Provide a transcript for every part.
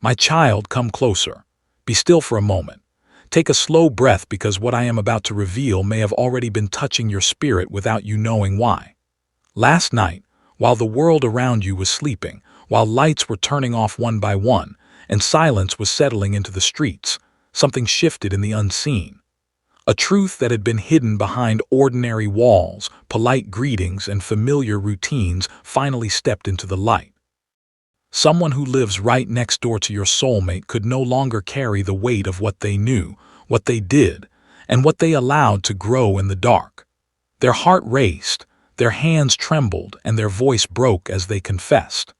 My child, come closer. Be still for a moment. Take a slow breath because what I am about to reveal may have already been touching your spirit without you knowing why. Last night, while the world around you was sleeping, while lights were turning off one by one, and silence was settling into the streets, something shifted in the unseen. A truth that had been hidden behind ordinary walls, polite greetings, and familiar routines finally stepped into the light. Someone who lives right next door to your soulmate could no longer carry the weight of what they knew, what they did, and what they allowed to grow in the dark. Their heart raced, their hands trembled, and their voice broke as they confessed.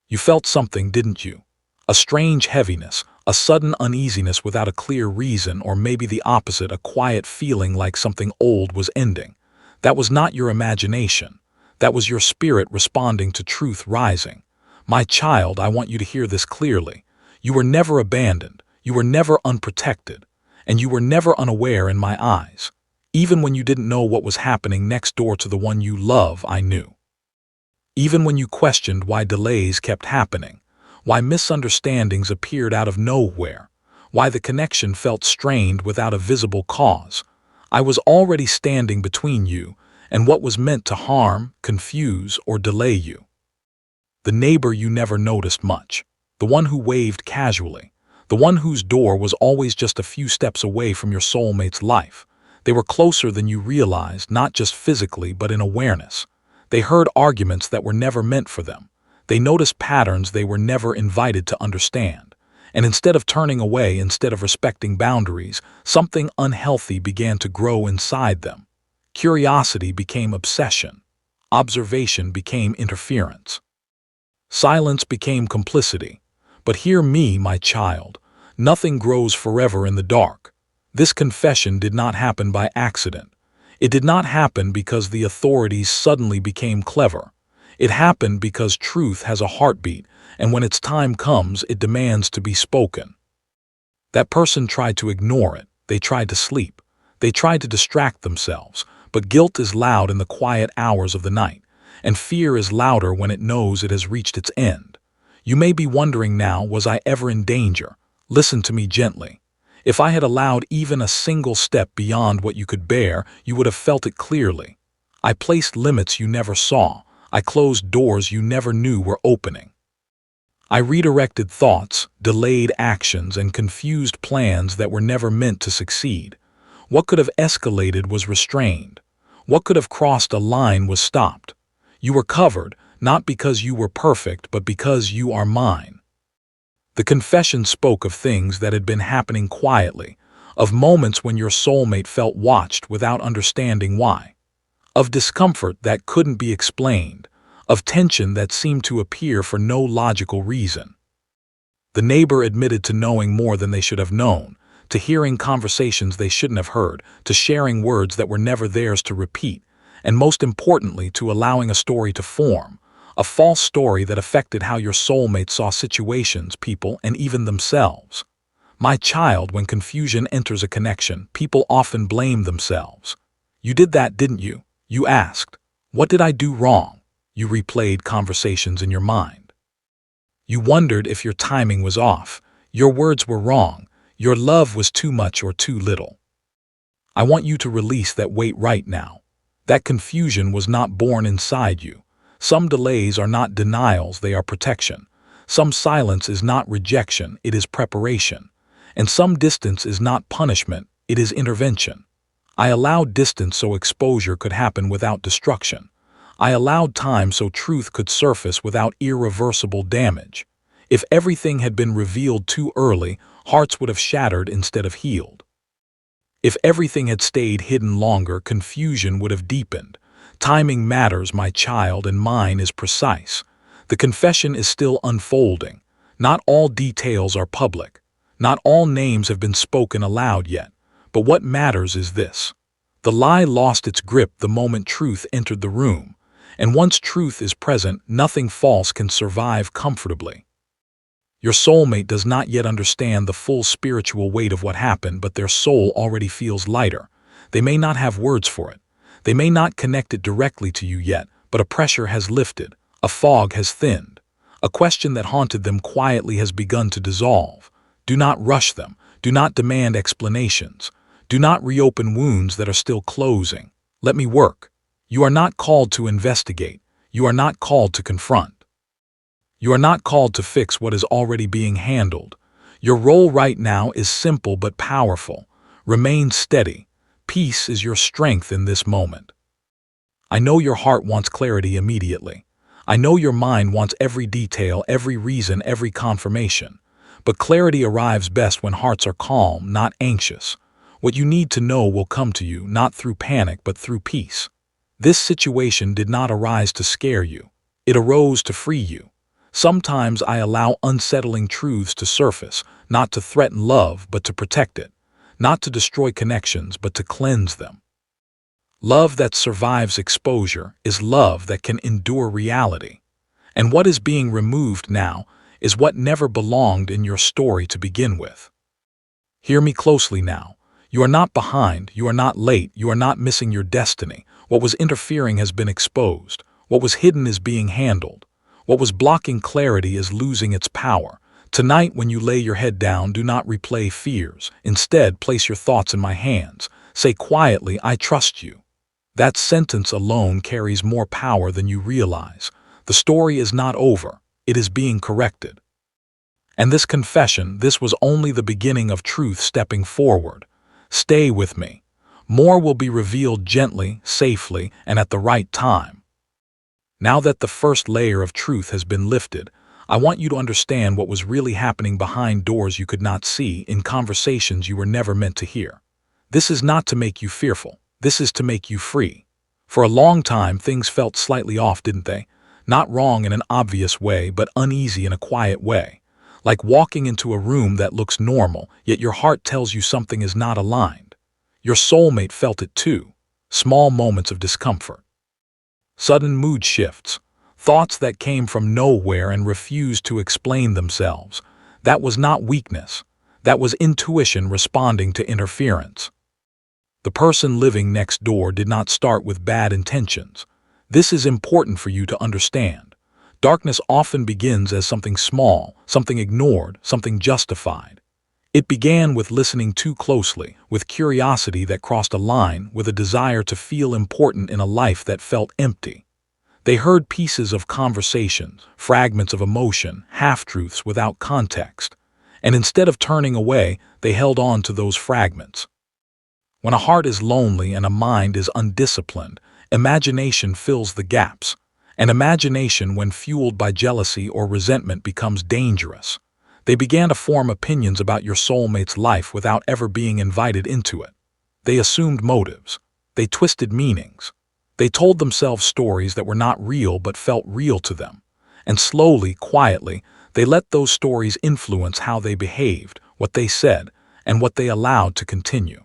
You felt something, didn't you? A strange heaviness, a sudden uneasiness without a clear reason, or maybe the opposite, a quiet feeling like something old was ending. That was not your imagination. That was your spirit responding to truth rising. My child, I want you to hear this clearly. You were never abandoned, you were never unprotected, and you were never unaware in my eyes. Even when you didn't know what was happening next door to the one you love, I knew. Even when you questioned why delays kept happening, why misunderstandings appeared out of nowhere, why the connection felt strained without a visible cause, I was already standing between you and what was meant to harm, confuse, or delay you. The neighbor you never noticed much, the one who waved casually, the one whose door was always just a few steps away from your soulmate's life. They were closer than you realized, not just physically but in awareness. They heard arguments that were never meant for them. They noticed patterns they were never invited to understand. And instead of turning away, instead of respecting boundaries, something unhealthy began to grow inside them. Curiosity became obsession. Observation became interference. Silence became complicity. But hear me, my child. Nothing grows forever in the dark. This confession did not happen by accident. It did not happen because the authorities suddenly became clever. It happened because truth has a heartbeat, and when its time comes, it demands to be spoken. That person tried to ignore it. They tried to sleep. They tried to distract themselves. But guilt is loud in the quiet hours of the night, and fear is louder when it knows it has reached its end. You may be wondering now, was I ever in danger? Listen to me gently. If I had allowed even a single step beyond what you could bear, you would have felt it clearly. I placed limits you never saw. I closed doors you never knew were opening. I redirected thoughts, delayed actions, and confused plans that were never meant to succeed. What could have escalated was restrained. What could have crossed a line was stopped. You were covered, not because you were perfect, but because you are mine. The confession spoke of things that had been happening quietly, of moments when your soulmate felt watched without understanding why, of discomfort that couldn't be explained, of tension that seemed to appear for no logical reason. The neighbor admitted to knowing more than they should have known, to hearing conversations they shouldn't have heard, to sharing words that were never theirs to repeat, and most importantly, to allowing a story to form, a false story that affected how your soulmate saw situations, people, and even themselves. My child, when confusion enters a connection, people often blame themselves. You did that, didn't you? You asked. What did I do wrong? You replayed conversations in your mind. You wondered if your timing was off, your words were wrong, your love was too much or too little. I want you to release that weight right now. That confusion was not born inside you. Some delays are not denials, they are protection. Some silence is not rejection, it is preparation. And some distance is not punishment, it is intervention. I allowed distance so exposure could happen without destruction. I allowed time so truth could surface without irreversible damage. If everything had been revealed too early, hearts would have shattered instead of healed. If everything had stayed hidden longer, confusion would have deepened. Timing matters, my child, and mine is precise. The confession is still unfolding. Not all details are public. Not all names have been spoken aloud yet. But what matters is this. The lie lost its grip the moment truth entered the room. And once truth is present, nothing false can survive comfortably. Your soulmate does not yet understand the full spiritual weight of what happened, but their soul already feels lighter. They may not have words for it. They may not connect it directly to you yet, but a pressure has lifted, a fog has thinned, A question that haunted them quietly has begun to dissolve. Do not rush them. Do not demand explanations. Do not reopen wounds that are still closing. Let me work. You are not called to investigate. You are not called to confront. You are not called to fix what is already being handled. Your role right now is simple but powerful. Remain steady. Peace is your strength in this moment. I know your heart wants clarity immediately. I know your mind wants every detail, every reason, every confirmation. But clarity arrives best when hearts are calm, not anxious. What you need to know will come to you, not through panic, but through peace. This situation did not arise to scare you. It arose to free you. Sometimes I allow unsettling truths to surface, not to threaten love, but to protect it. Not to destroy connections, but to cleanse them. Love that survives exposure is love that can endure reality. And what is being removed now is what never belonged in your story to begin with. Hear me closely now. You are not behind, you are not late, you are not missing your destiny. What was interfering has been exposed. What was hidden is being handled. What was blocking clarity is losing its power. Tonight, when you lay your head down, do not replay fears. Instead, place your thoughts in my hands. Say quietly, I trust you. That sentence alone carries more power than you realize. The story is not over. It is being corrected. And this confession, this was only the beginning of truth stepping forward. Stay with me. More will be revealed gently, safely, and at the right time. Now that the first layer of truth has been lifted, I want you to understand what was really happening behind doors you could not see, in conversations you were never meant to hear. This is not to make you fearful. This is to make you free. For a long time, things felt slightly off, didn't they? Not wrong in an obvious way, but uneasy in a quiet way. Like walking into a room that looks normal, yet your heart tells you something is not aligned. Your soulmate felt it too. Small moments of discomfort. Sudden mood shifts. Thoughts that came from nowhere and refused to explain themselves. That was not weakness. That was intuition responding to interference. The person living next door did not start with bad intentions. This is important for you to understand. Darkness often begins as something small, something ignored, something justified. It began with listening too closely, with curiosity that crossed a line, with a desire to feel important in a life that felt empty. They heard pieces of conversations, fragments of emotion, half-truths without context. And instead of turning away, they held on to those fragments. When a heart is lonely and a mind is undisciplined, imagination fills the gaps. And imagination, when fueled by jealousy or resentment, becomes dangerous. They began to form opinions about your soulmate's life without ever being invited into it. They assumed motives. They twisted meanings. They told themselves stories that were not real but felt real to them. And slowly, quietly, they let those stories influence how they behaved, what they said, and what they allowed to continue.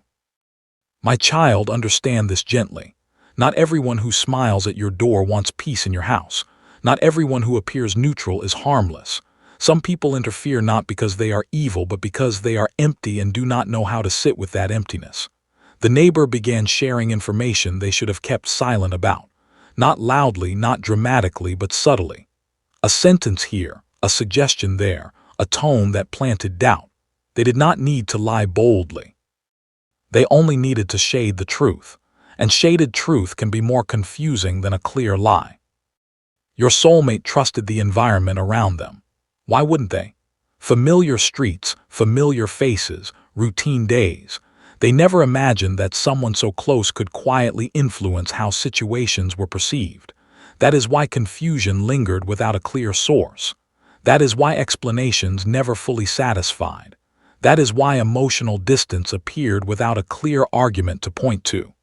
My child, understand this gently. Not everyone who smiles at your door wants peace in your house. Not everyone who appears neutral is harmless. Some people interfere not because they are evil, but because they are empty and do not know how to sit with that emptiness. The neighbor began sharing information they should have kept silent about. Not loudly, not dramatically, but subtly. A sentence here, a suggestion there, a tone that planted doubt. They did not need to lie boldly. They only needed to shade the truth. And shaded truth can be more confusing than a clear lie. Your soulmate trusted the environment around them. Why wouldn't they? Familiar streets, familiar faces, routine days. They never imagined that someone so close could quietly influence how situations were perceived. That is why confusion lingered without a clear source. That is why explanations never fully satisfied. That is why emotional distance appeared without a clear argument to point to.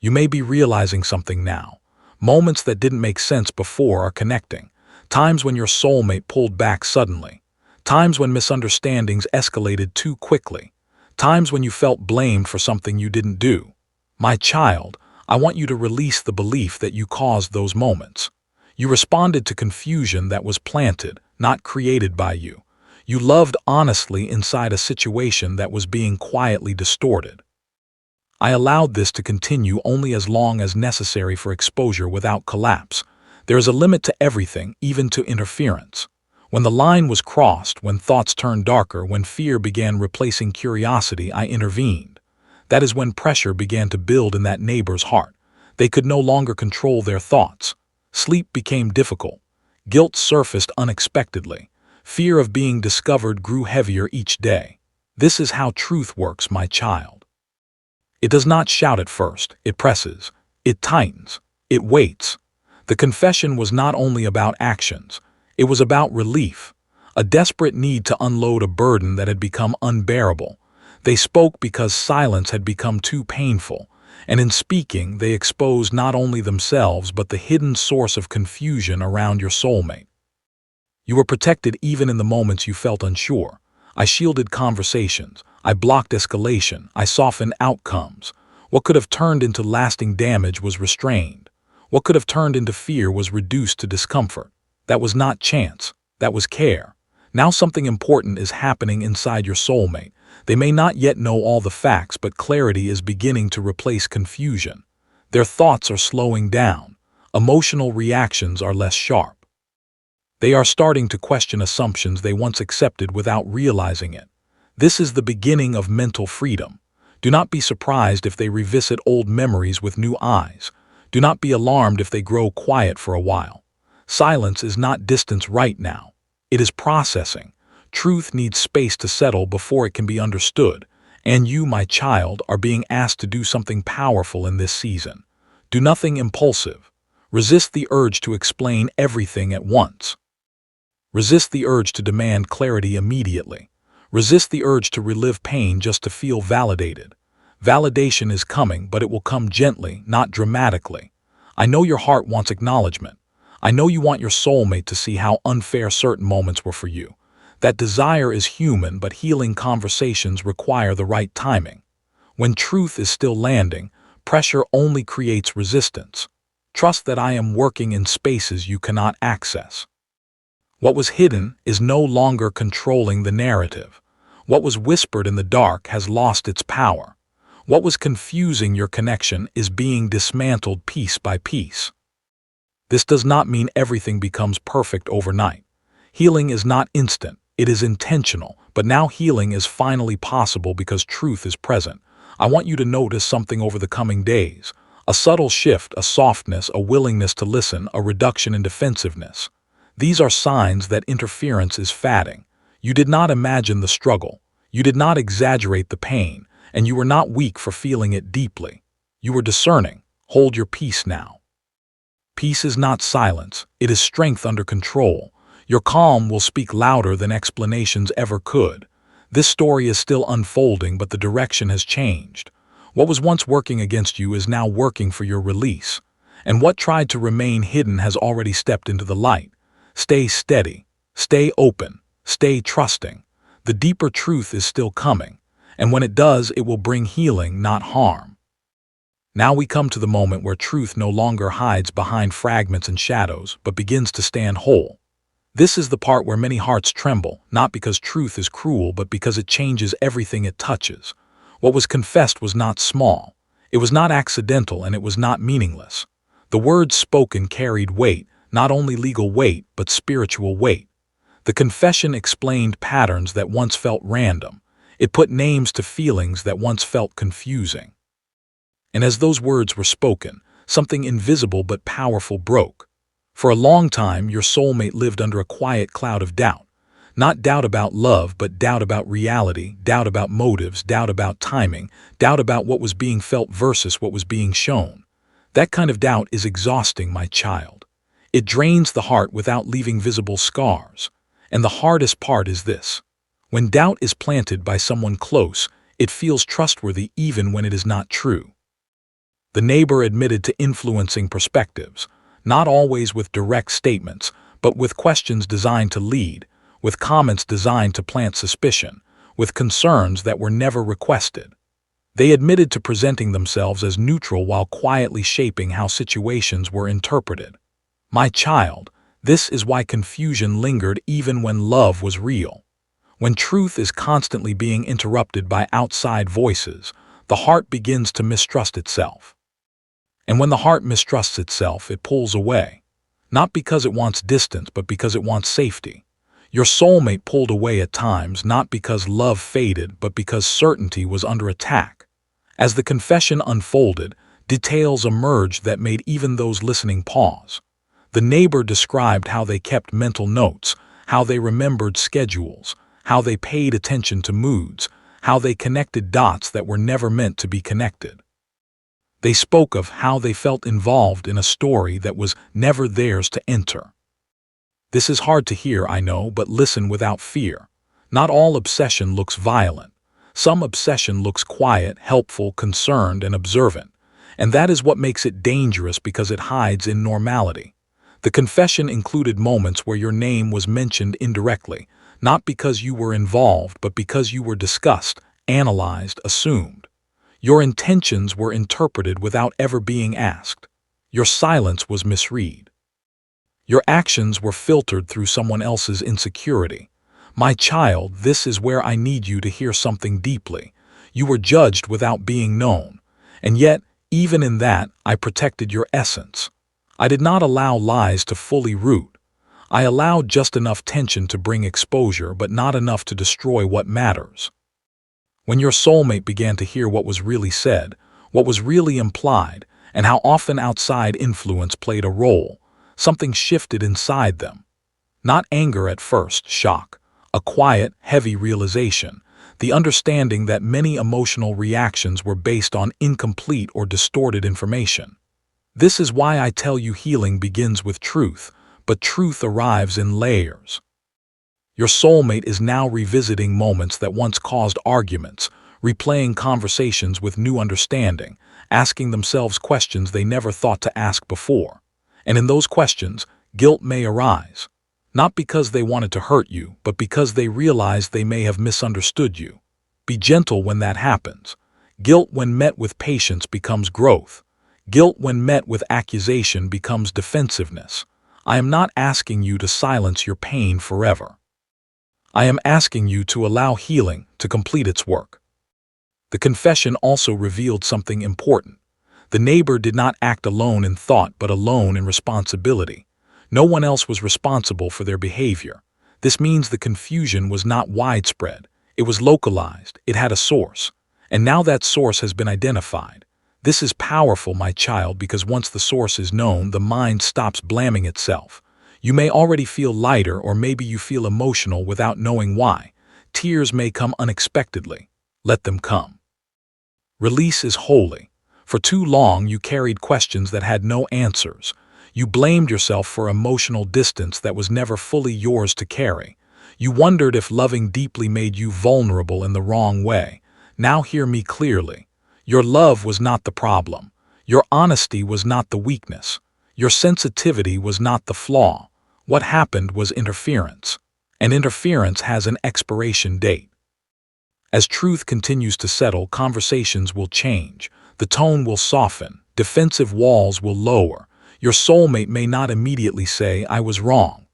You may be realizing something now. Moments that didn't make sense before are connecting. Times when your soulmate pulled back suddenly. Times when misunderstandings escalated too quickly. Times when you felt blamed for something you didn't do. My child, I want you to release the belief that you caused those moments. You responded to confusion that was planted, not created by you. You loved honestly inside a situation that was being quietly distorted. I allowed this to continue only as long as necessary for exposure without collapse. There is a limit to everything, even to interference. When the line was crossed, when thoughts turned darker, when fear began replacing curiosity, I intervened. That is when pressure began to build in that neighbor's heart. They could no longer control their thoughts. Sleep became difficult. Guilt surfaced unexpectedly. Fear of being discovered grew heavier each day. This is how truth works, my child. It does not shout at first. It presses. It tightens. It waits. The confession was not only about actions. It was about relief, a desperate need to unload a burden that had become unbearable. They spoke because silence had become too painful, and in speaking, they exposed not only themselves but the hidden source of confusion around your soulmate. You were protected even in the moments you felt unsure. I shielded conversations. I blocked escalation. I softened outcomes. What could have turned into lasting damage was restrained. What could have turned into fear was reduced to discomfort. That was not chance. That was care. Now something important is happening inside your soulmate. They may not yet know all the facts, but clarity is beginning to replace confusion. Their thoughts are slowing down. Emotional reactions are less sharp. They are starting to question assumptions they once accepted without realizing it. This is the beginning of mental freedom. Do not be surprised if they revisit old memories with new eyes. Do not be alarmed if they grow quiet for a while. Silence is not distance right now. It is processing. Truth needs space to settle before it can be understood. And you, my child, are being asked to do something powerful in this season. Do nothing impulsive. Resist the urge to explain everything at once. Resist the urge to demand clarity immediately. Resist the urge to relive pain just to feel validated. Validation is coming, but it will come gently, not dramatically. I know your heart wants acknowledgement. I know you want your soulmate to see how unfair certain moments were for you. That desire is human, but healing conversations require the right timing. When truth is still landing, pressure only creates resistance. Trust that I am working in spaces you cannot access. What was hidden is no longer controlling the narrative. What was whispered in the dark has lost its power. What was confusing your connection is being dismantled piece by piece. This does not mean everything becomes perfect overnight. Healing is not instant, it is intentional, but now healing is finally possible because truth is present. I want you to notice something over the coming days. A subtle shift, a softness, a willingness to listen, a reduction in defensiveness. These are signs that interference is fading. You did not imagine the struggle. You did not exaggerate the pain, and you were not weak for feeling it deeply. You were discerning. Hold your peace now. Peace is not silence, it is strength under control. Your calm will speak louder than explanations ever could. This story is still unfolding, but the direction has changed. What was once working against you is now working for your release. And what tried to remain hidden has already stepped into the light. Stay steady, stay open, stay trusting. The deeper truth is still coming, and when it does, it will bring healing, not harm. Now we come to the moment where truth no longer hides behind fragments and shadows, but begins to stand whole. This is the part where many hearts tremble, not because truth is cruel, but because it changes everything it touches. What was confessed was not small. It was not accidental, and it was not meaningless. The words spoken carried weight, not only legal weight, but spiritual weight. The confession explained patterns that once felt random. It put names to feelings that once felt confusing. And as those words were spoken, something invisible but powerful broke. For a long time, your soulmate lived under a quiet cloud of doubt. Not doubt about love, but doubt about reality, doubt about motives, doubt about timing, doubt about what was being felt versus what was being shown. That kind of doubt is exhausting, my child. It drains the heart without leaving visible scars. And the hardest part is this. When doubt is planted by someone close, it feels trustworthy even when it is not true. The neighbor admitted to influencing perspectives, not always with direct statements, but with questions designed to lead, with comments designed to plant suspicion, with concerns that were never requested. They admitted to presenting themselves as neutral while quietly shaping how situations were interpreted. My child, this is why confusion lingered even when love was real. When truth is constantly being interrupted by outside voices, the heart begins to mistrust itself. And when the heart mistrusts itself, it pulls away. not because it wants distance, but because it wants safety. Your soulmate pulled away at times, not because love faded, but because certainty was under attack. As the confession unfolded, details emerged that made even those listening pause. The neighbor described how they kept mental notes, how they remembered schedules, how they paid attention to moods, how they connected dots that were never meant to be connected. They spoke of how they felt involved in a story that was never theirs to enter. This is hard to hear, I know, but listen without fear. Not all obsession looks violent. Some obsession looks quiet, helpful, concerned, and observant. And that is what makes it dangerous, because it hides in normality. The confession included moments where your name was mentioned indirectly, not because you were involved, but because you were discussed, analyzed, assumed. Your intentions were interpreted without ever being asked. Your silence was misread. Your actions were filtered through someone else's insecurity. My child, this is where I need you to hear something deeply. You were judged without being known. And yet, even in that, I protected your essence. I did not allow lies to fully root. I allowed just enough tension to bring exposure, but not enough to destroy what matters. When your soulmate began to hear what was really said, what was really implied, and how often outside influence played a role, something shifted inside them. Not anger at first, shock. A quiet, heavy realization, the understanding that many emotional reactions were based on incomplete or distorted information. This is why I tell you healing begins with truth, but truth arrives in layers. Your soulmate is now revisiting moments that once caused arguments, replaying conversations with new understanding, asking themselves questions they never thought to ask before. And in those questions, guilt may arise. Not because they wanted to hurt you, but because they realized they may have misunderstood you. Be gentle when that happens. Guilt when met with patience becomes growth. Guilt when met with accusation becomes defensiveness. I am not asking you to silence your pain forever. I am asking you to allow healing to complete its work. The confession also revealed something important. The neighbor did not act alone in thought, but alone in responsibility. No one else was responsible for their behavior. This means the confusion was not widespread. It was localized. It had a source. And now that source has been identified. This is powerful, my child, because once the source is known, the mind stops blaming itself. You may already feel lighter, or maybe you feel emotional without knowing why. Tears may come unexpectedly. Let them come. Release is holy. For too long, you carried questions that had no answers. You blamed yourself for emotional distance that was never fully yours to carry. You wondered if loving deeply made you vulnerable in the wrong way. Now hear me clearly. Your love was not the problem. Your honesty was not the weakness. Your sensitivity was not the flaw. What happened was interference. And interference has an expiration date. As truth continues to settle, conversations will change. The tone will soften. Defensive walls will lower. Your soulmate may not immediately say, "I was wrong,"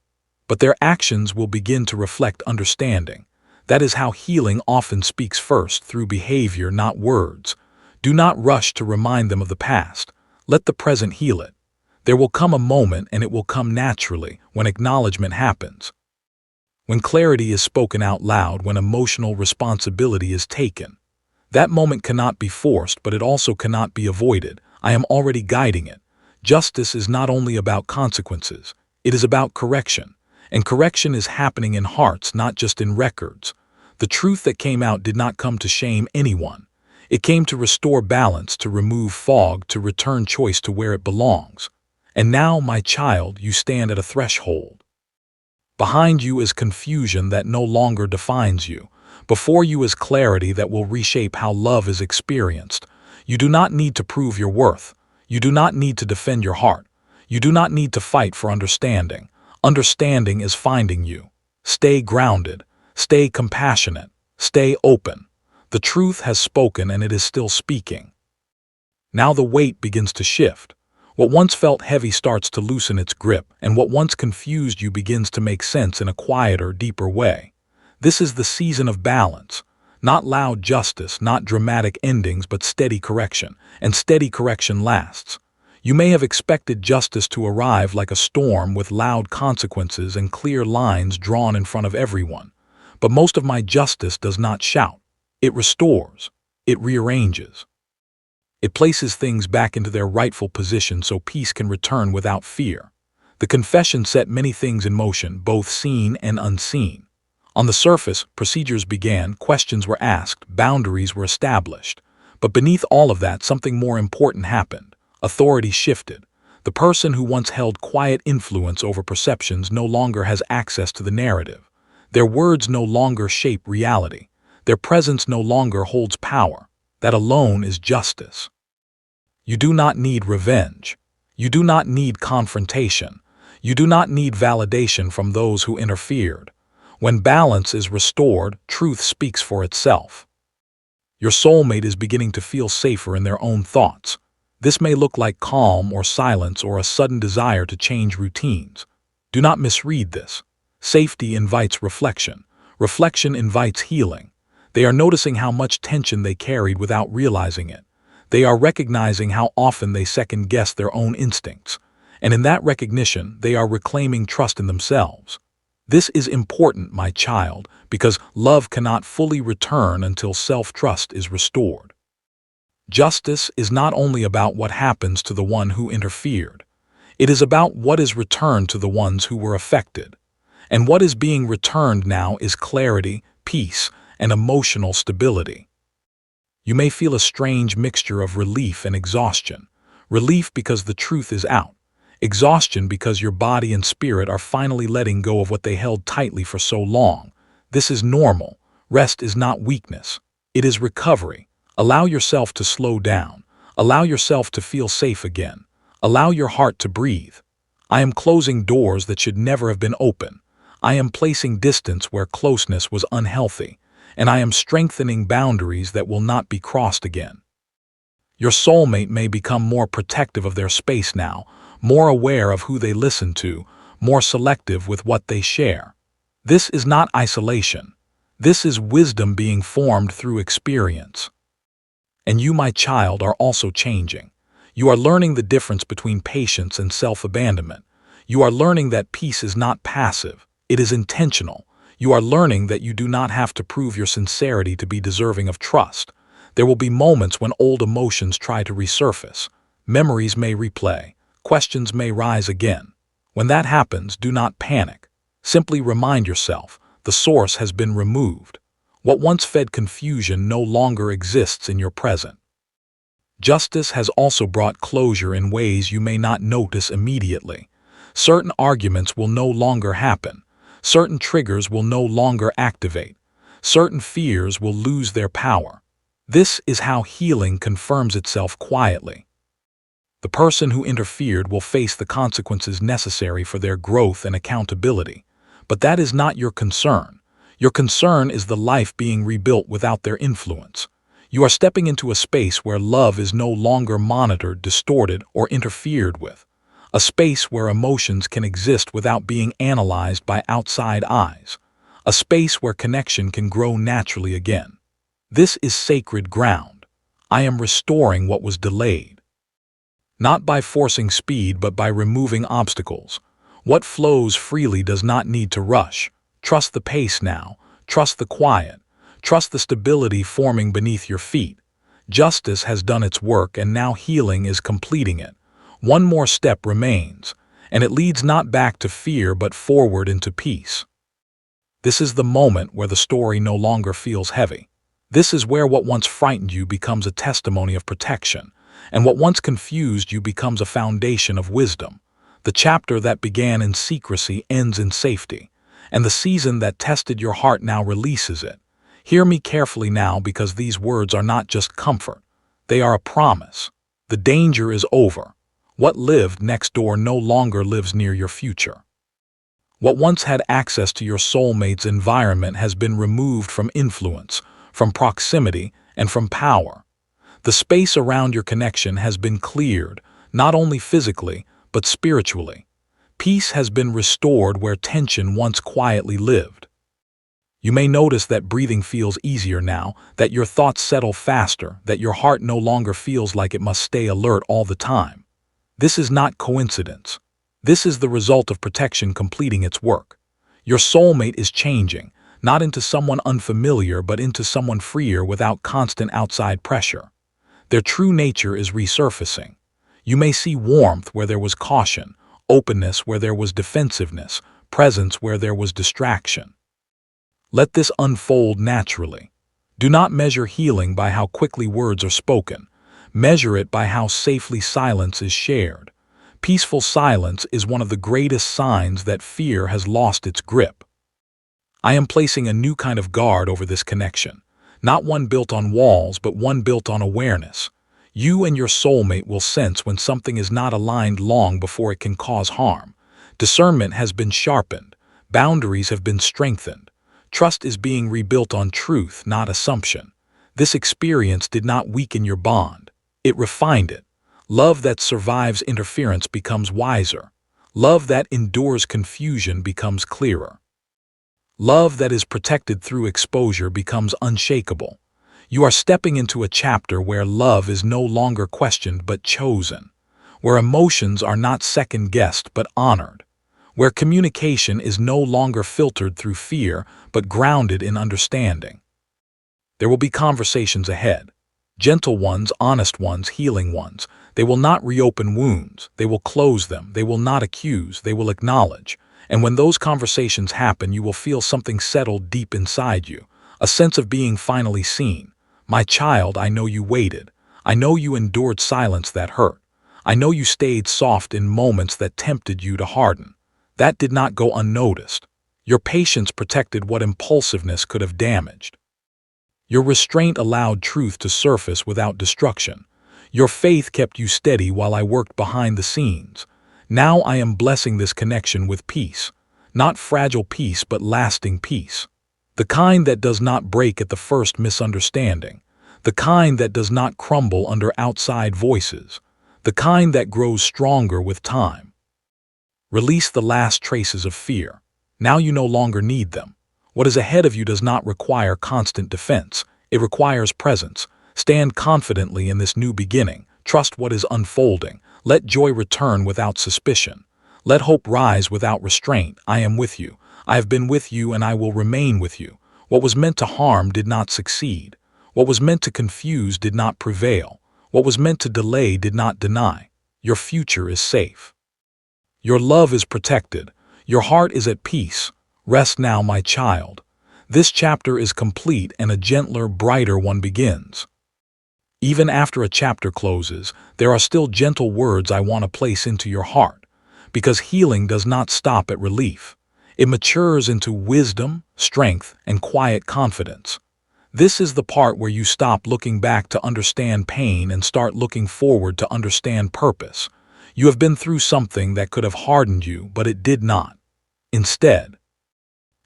but their actions will begin to reflect understanding. That is how healing often speaks first, through behavior, not words. Do not rush to remind them of the past. Let the present heal it. There will come a moment, and it will come naturally, when acknowledgement happens. When clarity is spoken out loud, when emotional responsibility is taken. That moment cannot be forced, but it also cannot be avoided. I am already guiding it. Justice is not only about consequences, it is about correction. And correction is happening in hearts, not just in records. The truth that came out did not come to shame anyone. It came to restore balance, to remove fog, to return choice to where it belongs. And now, my child, you stand at a threshold. Behind you is confusion that no longer defines you. Before you is clarity that will reshape how love is experienced. You do not need to prove your worth. You do not need to defend your heart. You do not need to fight for understanding. Understanding is finding you. Stay grounded. Stay compassionate. Stay open. The truth has spoken, and it is still speaking. Now the weight begins to shift. What once felt heavy starts to loosen its grip, and what once confused you begins to make sense in a quieter, deeper way. This is the season of balance. Not loud justice, not dramatic endings, but steady correction. And steady correction lasts. You may have expected justice to arrive like a storm with loud consequences and clear lines drawn in front of everyone. But most of my justice does not shout. It restores. It rearranges. It places things back into their rightful position so peace can return without fear. The confession set many things in motion, both seen and unseen. On the surface, procedures began, questions were asked, boundaries were established. But beneath all of that, something more important happened. Authority shifted. The person who once held quiet influence over perceptions no longer has access to the narrative. Their words no longer shape reality. Their presence no longer holds power. That alone is justice. You do not need revenge. You do not need confrontation. You do not need validation from those who interfered. When balance is restored, truth speaks for itself. Your soulmate is beginning to feel safer in their own thoughts. This may look like calm or silence or a sudden desire to change routines. Do not misread this. Safety invites reflection. Reflection invites healing. They are noticing how much tension they carried without realizing it. They are recognizing how often they second-guess their own instincts. And in that recognition, they are reclaiming trust in themselves. This is important, my child, because love cannot fully return until self-trust is restored. Justice is not only about what happens to the one who interfered. It is about what is returned to the ones who were affected. And what is being returned now is clarity, peace, and emotional stability. You may feel a strange mixture of relief and exhaustion. Relief because the truth is out. Exhaustion because your body and spirit are finally letting go of what they held tightly for so long. This is normal. Rest is not weakness. It is recovery. Allow yourself to slow down. Allow yourself to feel safe again. Allow your heart to breathe. I am closing doors that should never have been open. I am placing distance where closeness was unhealthy. And I am strengthening boundaries that will not be crossed again. Your soulmate may become more protective of their space now, more aware of who they listen to, more selective with what they share. This is not isolation. This is wisdom being formed through experience. And you, my child, are also changing. You are learning the difference between patience and self-abandonment. You are learning that peace is not passive. It is intentional. You are learning that you do not have to prove your sincerity to be deserving of trust. There will be moments when old emotions try to resurface. Memories may replay. Questions may rise again. When that happens, do not panic. Simply remind yourself, the source has been removed. What once fed confusion no longer exists in your present. Justice has also brought closure in ways you may not notice immediately. Certain arguments will no longer happen. Certain triggers will no longer activate. Certain fears will lose their power. This is how healing confirms itself quietly. The person who interfered will face the consequences necessary for their growth and accountability. But that is not your concern. Your concern is the life being rebuilt without their influence. You are stepping into a space where love is no longer monitored, distorted, or interfered with. A space where emotions can exist without being analyzed by outside eyes. A space where connection can grow naturally again. This is sacred ground. I am restoring what was delayed. Not by forcing speed, but by removing obstacles. What flows freely does not need to rush. Trust the pace now. Trust the quiet. Trust the stability forming beneath your feet. Justice has done its work, and now healing is completing it. One more step remains, and it leads not back to fear but forward into peace. This is the moment where the story no longer feels heavy. This is where what once frightened you becomes a testimony of protection, and what once confused you becomes a foundation of wisdom. The chapter that began in secrecy ends in safety, and the season that tested your heart now releases it. Hear me carefully now, because these words are not just comfort. They are a promise. The danger is over. What lived next door no longer lives near your future. What once had access to your soulmate's environment has been removed from influence, from proximity, and from power. The space around your connection has been cleared, not only physically, but spiritually. Peace has been restored where tension once quietly lived. You may notice that breathing feels easier now, that your thoughts settle faster, that your heart no longer feels like it must stay alert all the time. This is not coincidence. This is the result of protection completing its work. Your soulmate is changing, not into someone unfamiliar but into someone freer without constant outside pressure. Their true nature is resurfacing. You may see warmth where there was caution, openness where there was defensiveness, presence where there was distraction. Let this unfold naturally. Do not measure healing by how quickly words are spoken. Measure it by how safely silence is shared. Peaceful silence is one of the greatest signs that fear has lost its grip. I am placing a new kind of guard over this connection, not one built on walls, but one built on awareness. You and your soulmate will sense when something is not aligned long before it can cause harm. Discernment has been sharpened. Boundaries have been strengthened. Trust is being rebuilt on truth, not assumption. This experience did not weaken your bond. It refined it. Love that survives interference becomes wiser. Love that endures confusion becomes clearer. Love that is protected through exposure becomes unshakable. You are stepping into a chapter where love is no longer questioned but chosen, where emotions are not second-guessed but honored, where communication is no longer filtered through fear but grounded in understanding. There will be conversations ahead. Gentle ones, honest ones, healing ones. They will not reopen wounds. They will close them. They will not accuse. They will acknowledge. And when those conversations happen, you will feel something settle deep inside you, a sense of being finally seen. My child, I know you waited. I know you endured silence that hurt. I know you stayed soft in moments that tempted you to harden. That did not go unnoticed. Your patience protected what impulsiveness could have damaged. Your restraint allowed truth to surface without destruction. Your faith kept you steady while I worked behind the scenes. Now I am blessing this connection with peace. Not fragile peace, but lasting peace. The kind that does not break at the first misunderstanding. The kind that does not crumble under outside voices. The kind that grows stronger with time. Release the last traces of fear. Now you no longer need them. What is ahead of you does not require constant defense. It requires presence. Stand confidently in this new beginning. Trust what is unfolding. Let joy return without suspicion. Let hope rise without restraint. I am with you. I have been with you and I will remain with you. What was meant to harm did not succeed. What was meant to confuse did not prevail. What was meant to delay did not deny. Your future is safe. Your love is protected. Your heart is at peace. Rest now, my child. This chapter is complete and a gentler, brighter one begins. Even after a chapter closes, there are still gentle words I want to place into your heart, because healing does not stop at relief. It matures into wisdom, strength, and quiet confidence. This is the part where you stop looking back to understand pain and start looking forward to understand purpose. You have been through something that could have hardened you, but it did not. Instead,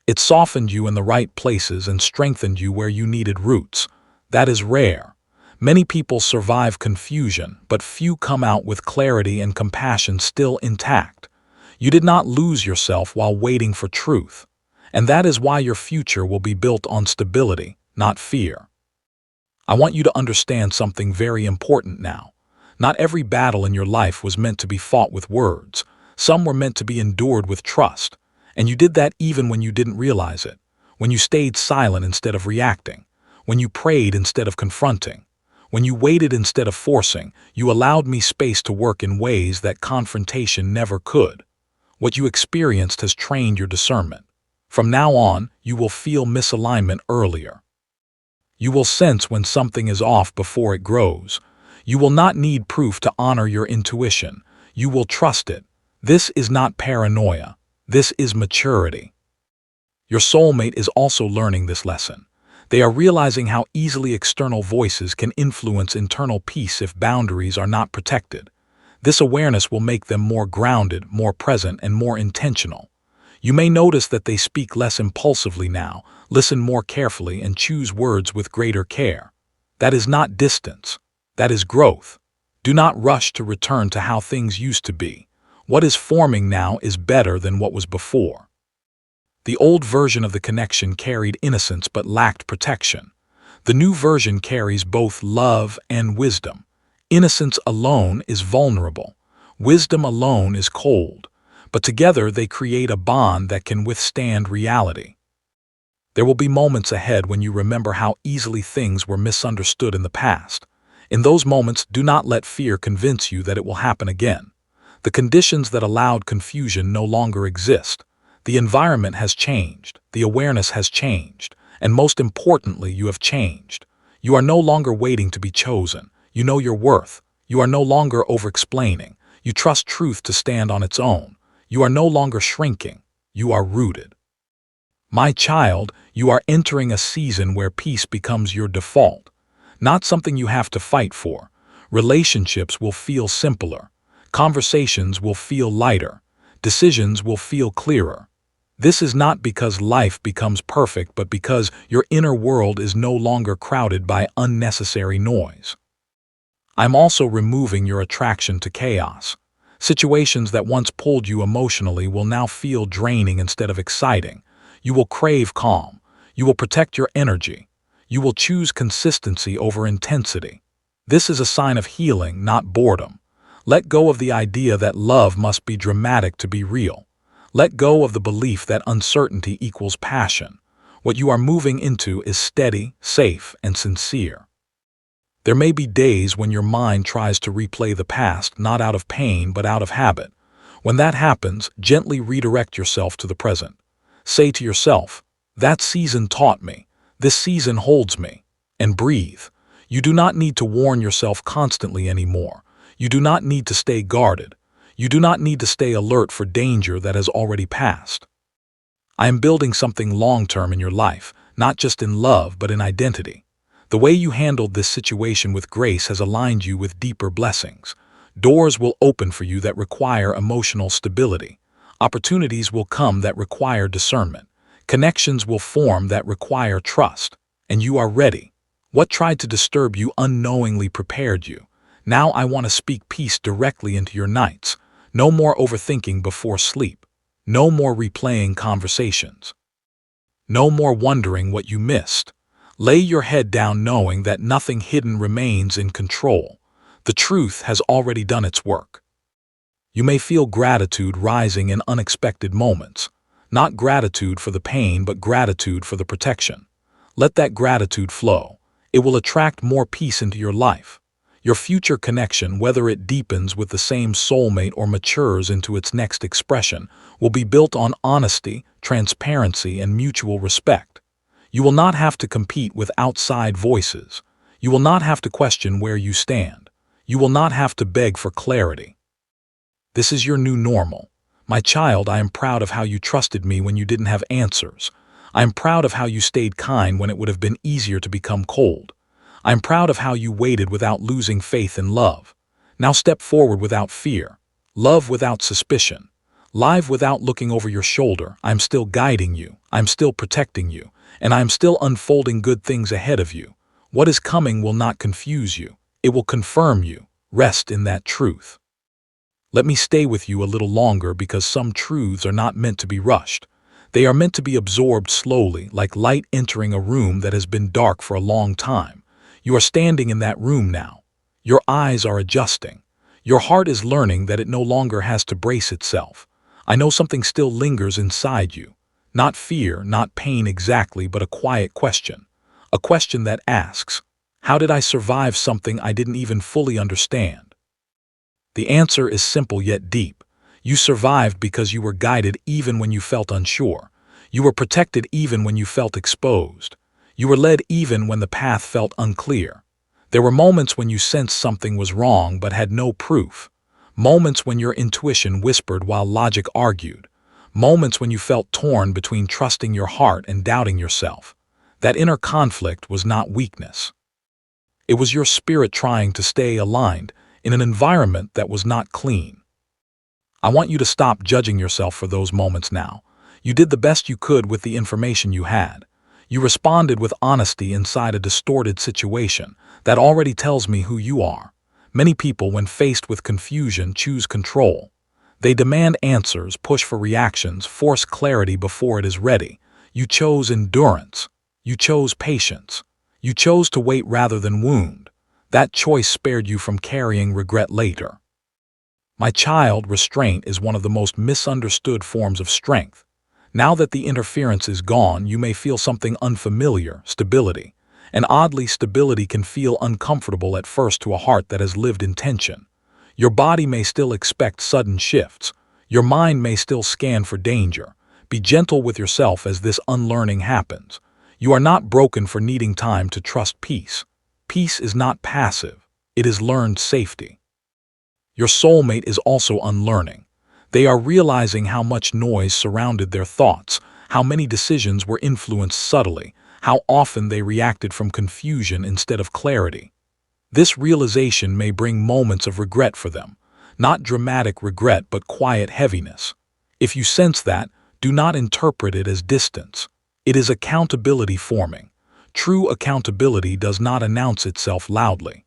it softened you in the right places and strengthened you where you needed roots. That is rare. Many people survive confusion, but few come out with clarity and compassion still intact. You did not lose yourself while waiting for truth, and that is why your future will be built on stability, not fear. I want you to understand something very important now. Not every battle in your life was meant to be fought with words. Some were meant to be endured with trust, and you did that even when you didn't realize it, when you stayed silent instead of reacting, when you prayed instead of confronting. When you waited instead of forcing, you allowed me space to work in ways that confrontation never could. What you experienced has trained your discernment. From now on, you will feel misalignment earlier. You will sense when something is off before it grows. You will not need proof to honor your intuition. You will trust it. This is not paranoia. This is maturity. Your soulmate is also learning this lesson. They are realizing how easily external voices can influence internal peace if boundaries are not protected. This awareness will make them more grounded, more present, and more intentional. You may notice that they speak less impulsively now, listen more carefully, and choose words with greater care. That is not distance. That is growth. Do not rush to return to how things used to be. What is forming now is better than what was before. The old version of the connection carried innocence but lacked protection. The new version carries both love and wisdom. Innocence alone is vulnerable. Wisdom alone is cold, but together they create a bond that can withstand reality. There will be moments ahead when you remember how easily things were misunderstood in the past. In those moments, do not let fear convince you that it will happen again. The conditions that allowed confusion no longer exist. The environment has changed, the awareness has changed, and most importantly, you have changed. You are no longer waiting to be chosen. You know your worth. You are no longer over-explaining. You trust truth to stand on its own. You are no longer shrinking. You are rooted. My child, you are entering a season where peace becomes your default, not something you have to fight for. Relationships will feel simpler. Conversations will feel lighter. Decisions will feel clearer. This is not because life becomes perfect, but because your inner world is no longer crowded by unnecessary noise. I'm also removing your attraction to chaos. Situations that once pulled you emotionally will now feel draining instead of exciting. You will crave calm. You will protect your energy. You will choose consistency over intensity. This is a sign of healing, not boredom. Let go of the idea that love must be dramatic to be real. Let go of the belief that uncertainty equals passion. What you are moving into is steady, safe, and sincere. There may be days when your mind tries to replay the past, not out of pain, but out of habit. When that happens, gently redirect yourself to the present. Say to yourself, "That season taught me. This season holds me." And breathe. You do not need to warn yourself constantly anymore. You do not need to stay guarded. You do not need to stay alert for danger that has already passed. I am building something long-term in your life, not just in love, but in identity. The way you handled this situation with grace has aligned you with deeper blessings. Doors will open for you that require emotional stability. Opportunities will come that require discernment. Connections will form that require trust. And you are ready. What tried to disturb you unknowingly prepared you. Now I want to speak peace directly into your nights. No more overthinking before sleep. No more replaying conversations. No more wondering what you missed. Lay your head down knowing that nothing hidden remains in control. The truth has already done its work. You may feel gratitude rising in unexpected moments. Not gratitude for the pain, but gratitude for the protection. Let that gratitude flow. It will attract more peace into your life. Your future connection, whether it deepens with the same soulmate or matures into its next expression, will be built on honesty, transparency, and mutual respect. You will not have to compete with outside voices. You will not have to question where you stand. You will not have to beg for clarity. This is your new normal. My child, I am proud of how you trusted me when you didn't have answers. I am proud of how you stayed kind when it would have been easier to become cold. I am proud of how you waited without losing faith in love. Now step forward without fear. Love without suspicion. Live without looking over your shoulder. I am still guiding you. I am still protecting you. And I am still unfolding good things ahead of you. What is coming will not confuse you. It will confirm you. Rest in that truth. Let me stay with you a little longer because some truths are not meant to be rushed. They are meant to be absorbed slowly, like light entering a room that has been dark for a long time. You are standing in that room now. Your eyes are adjusting. Your heart is learning that it no longer has to brace itself. I know something still lingers inside you. Not fear, not pain exactly, but a quiet question. A question that asks, how did I survive something I didn't even fully understand? The answer is simple yet deep. You survived because you were guided even when you felt unsure. You were protected even when you felt exposed. You were led even when the path felt unclear. There were moments when you sensed something was wrong but had no proof. Moments when your intuition whispered while logic argued. Moments when you felt torn between trusting your heart and doubting yourself. That inner conflict was not weakness. It was your spirit trying to stay aligned in an environment that was not clean. I want you to stop judging yourself for those moments now. You did the best you could with the information you had. You responded with honesty inside a distorted situation. That already tells me who you are. Many people, when faced with confusion, choose control. They demand answers, push for reactions, force clarity before it is ready. You chose endurance. You chose patience. You chose to wait rather than wound. That choice spared you from carrying regret later. My child, restraint is one of the most misunderstood forms of strength. Now that the interference is gone, you may feel something unfamiliar, stability. And oddly, stability can feel uncomfortable at first to a heart that has lived in tension. Your body may still expect sudden shifts. Your mind may still scan for danger. Be gentle with yourself as this unlearning happens. You are not broken for needing time to trust peace. Peace is not passive. It is learned safety. Your soulmate is also unlearning. They are realizing how much noise surrounded their thoughts, how many decisions were influenced subtly, how often they reacted from confusion instead of clarity. This realization may bring moments of regret for them, not dramatic regret but quiet heaviness. If you sense that, do not interpret it as distance. It is accountability forming. True accountability does not announce itself loudly.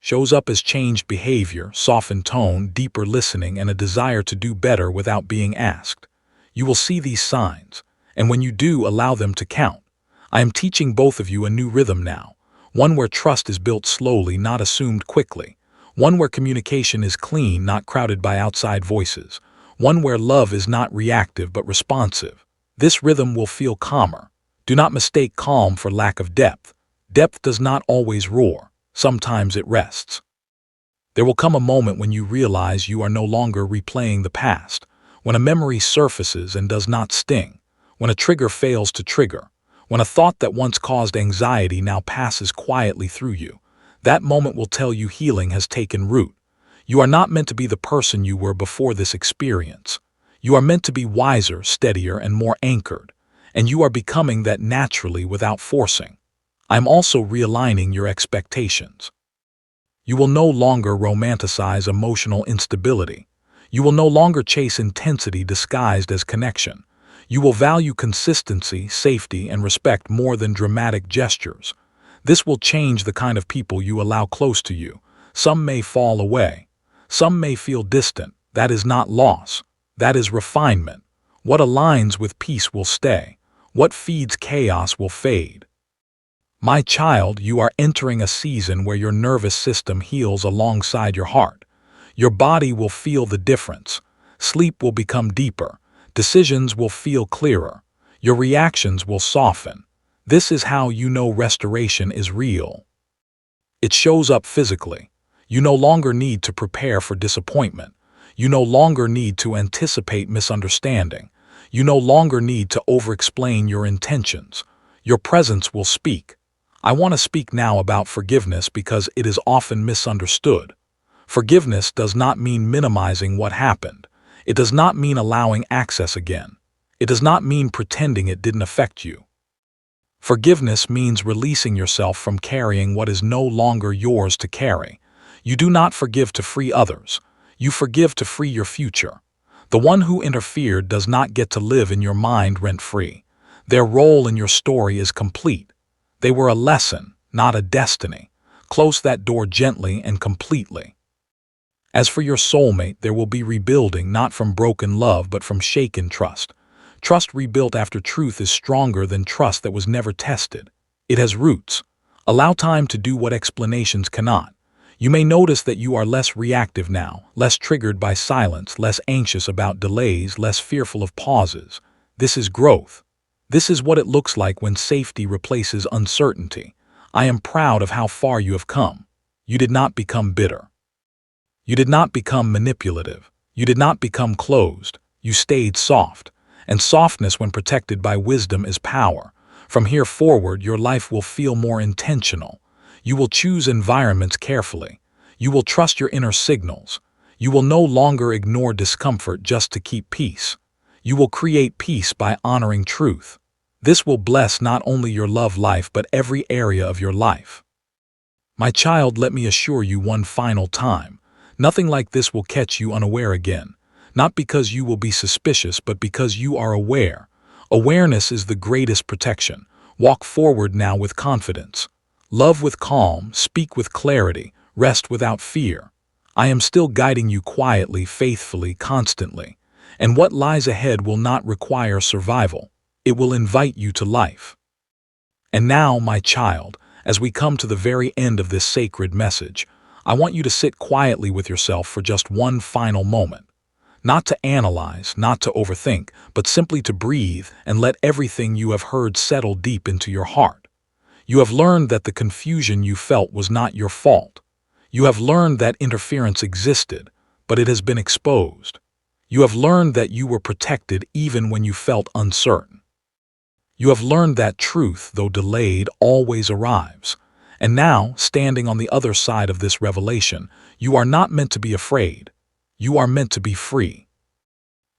Shows up as changed behavior, softened tone, deeper listening, and a desire to do better without being asked. You will see these signs, and when you do, allow them to count. I am teaching both of you a new rhythm now, one where trust is built slowly, not assumed quickly, one where communication is clean, not crowded by outside voices, one where love is not reactive but responsive. This rhythm will feel calmer. Do not mistake calm for lack of depth. Depth does not always roar. Sometimes it rests. There will come a moment when you realize you are no longer replaying the past, when a memory surfaces and does not sting, when a trigger fails to trigger, when a thought that once caused anxiety now passes quietly through you. That moment will tell you healing has taken root. You are not meant to be the person you were before this experience. You are meant to be wiser, steadier, and more anchored, and you are becoming that naturally without forcing. I'm also realigning your expectations. You will no longer romanticize emotional instability. You will no longer chase intensity disguised as connection. You will value consistency, safety, and respect more than dramatic gestures. This will change the kind of people you allow close to you. Some may fall away. Some may feel distant. That is not loss. That is refinement. What aligns with peace will stay. What feeds chaos will fade. My child, you are entering a season where your nervous system heals alongside your heart. Your body will feel the difference. Sleep will become deeper. Decisions will feel clearer. Your reactions will soften. This is how you know restoration is real. It shows up physically. You no longer need to prepare for disappointment. You no longer need to anticipate misunderstanding. You no longer need to over-explain your intentions. Your presence will speak. I want to speak now about forgiveness because it is often misunderstood. Forgiveness does not mean minimizing what happened. It does not mean allowing access again. It does not mean pretending it didn't affect you. Forgiveness means releasing yourself from carrying what is no longer yours to carry. You do not forgive to free others. You forgive to free your future. The one who interfered does not get to live in your mind rent-free. Their role in your story is complete. They were a lesson, not a destiny. Close that door gently and completely. As for your soulmate, there will be rebuilding not from broken love but from shaken trust. Trust rebuilt after truth is stronger than trust that was never tested. It has roots. Allow time to do what explanations cannot. You may notice that you are less reactive now, less triggered by silence, less anxious about delays, less fearful of pauses. This is growth. This is what it looks like when safety replaces uncertainty. I am proud of how far you have come. You did not become bitter. You did not become manipulative. You did not become closed. You stayed soft. And softness, when protected by wisdom, is power. From here forward, your life will feel more intentional. You will choose environments carefully. You will trust your inner signals. You will no longer ignore discomfort just to keep peace. You will create peace by honoring truth. This will bless not only your love life but every area of your life. My child, let me assure you one final time. Nothing like this will catch you unaware again. Not because you will be suspicious, but because you are aware. Awareness is the greatest protection. Walk forward now with confidence. Love with calm, speak with clarity, rest without fear. I am still guiding you quietly, faithfully, constantly. And what lies ahead will not require survival. It will invite you to life. And now, my child, as we come to the very end of this sacred message, I want you to sit quietly with yourself for just one final moment. Not to analyze, not to overthink, but simply to breathe and let everything you have heard settle deep into your heart. You have learned that the confusion you felt was not your fault. You have learned that interference existed, but it has been exposed. You have learned that you were protected even when you felt uncertain. You have learned that truth, though delayed, always arrives. And now, standing on the other side of this revelation, you are not meant to be afraid. You are meant to be free.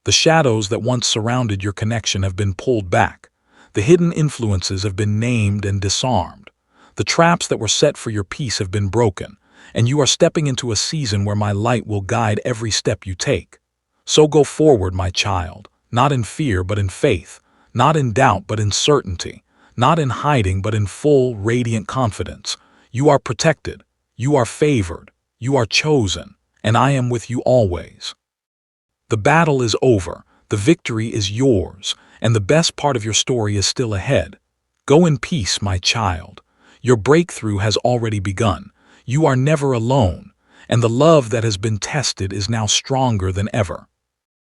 The shadows that once surrounded your connection have been pulled back. The hidden influences have been named and disarmed. The traps that were set for your peace have been broken, and you are stepping into a season where my light will guide every step you take. So go forward, my child, not in fear but in faith, not in doubt but in certainty, not in hiding but in full, radiant confidence. You are protected, you are favored, you are chosen, and I am with you always. The battle is over, the victory is yours, and the best part of your story is still ahead. Go in peace, my child. Your breakthrough has already begun. You are never alone, and the love that has been tested is now stronger than ever.